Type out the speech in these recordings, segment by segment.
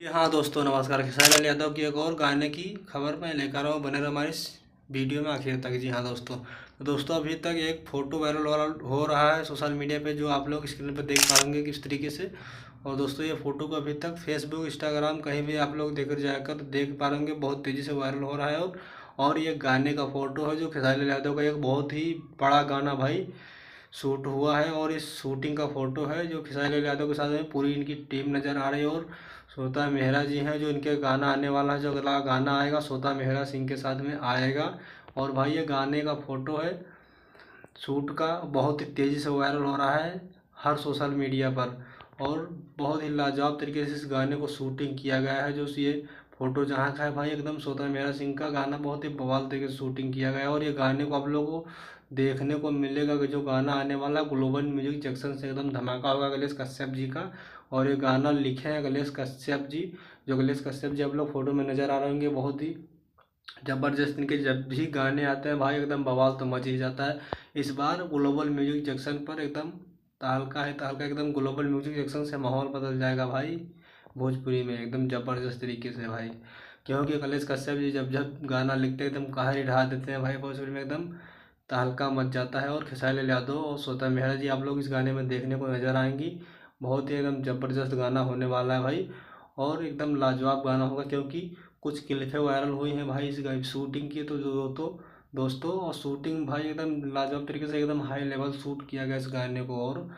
जी हाँ दोस्तों, नमस्कार। खेसारी लाल यादव की एक और गाने की खबर मैं लेकर आया हूँ। बने रहो हमारी इस वीडियो में आखिर तक। जी हाँ दोस्तों, तो दोस्तों अभी तक एक फ़ोटो वायरल हो रहा है सोशल मीडिया पे, जो आप लोग स्क्रीन पर देख पाएंगे किस तरीके से। और दोस्तों ये फ़ोटो को अभी तक फेसबुक, इंस्टाग्राम कहीं भी आप लोग जाकर देख पाएंगे, बहुत तेज़ी से वायरल हो रहा है। और ये गाने का फ़ोटो है जो खेसारी लाल यादव का एक बहुत ही बड़ा गाना भाई शूट हुआ है। और इस शूटिंग का फोटो है जो खेसारी लाल यादव के साथ में पूरी इनकी टीम नज़र आ रही है। और श्रोता मेहरा जी हैं जो इनके गाना आने वाला है, जो अगला गाना आएगा श्रोता मेहरा सिंह के साथ में आएगा। और भाई ये गाने का फोटो है शूट का, बहुत ही तेज़ी से वायरल हो रहा है हर सोशल मीडिया पर। और बहुत ही लाजवाब तरीके से इस गाने को शूटिंग किया गया है। जो ये फोटो जहाँ का है भाई, एकदम श्रोता मेहरा सिंह का गाना बहुत ही बवाल तरीके से शूटिंग किया गया है। और ये गाने को आप लोगों को देखने को मिलेगा कि जो गाना आने वाला ग्लोबल म्यूजिक जंक्शन से एकदम धमाका होगा गणेश कश्यप जी का। और ये गाना लिखे हैं गणेश कश्यप जी। जो गणेश कश्यप जी आप लोग फोटो में नज़र आ रहे होंगे, बहुत ही जबरदस्त इनके जब भी गाने आते हैं भाई एकदम बवाल तो मच ही जाता है। इस बार ग्लोबल म्यूजिक जंक्शन पर एकदम तहलका है, तहलका एकदम ग्लोबल म्यूजिक जंक्शन से माहौल बदल जाएगा भाई भोजपुरी में एकदम ज़बरदस्त तरीके से भाई। क्योंकि कलेश कश्यप जी जब जब गाना लिखते हैं एकदम कहर ही ढा देते हैं भाई, भोजपुरी में एकदम तहलका मच जाता है। और खेसारी लाल यादव और श्वेता मेहरा जी आप लोग इस गाने में देखने को नजर आएंगी। बहुत ही एकदम ज़बरदस्त गाना होने वाला है भाई। और एकदम लाजवाब गाना होगा, क्योंकि कुछ क्लिपें वायरल हुई हैं भाई इस शूटिंग की। तो दोस्तों और शूटिंग भाई एकदम लाजवाब तरीके से एकदम हाई लेवल शूट किया गया इस गाने को। और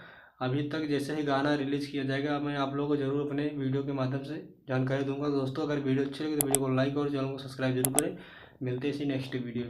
अभी तक जैसे ही गाना रिलीज़ किया जाएगा मैं आप लोगों को जरूर अपने वीडियो के माध्यम से जानकारी दूंगा। दोस्तों अगर वीडियो अच्छी लगी तो वीडियो को लाइक और चैनल को सब्सक्राइब जरूर करें। मिलते हैं इसी नेक्स्ट वीडियो में।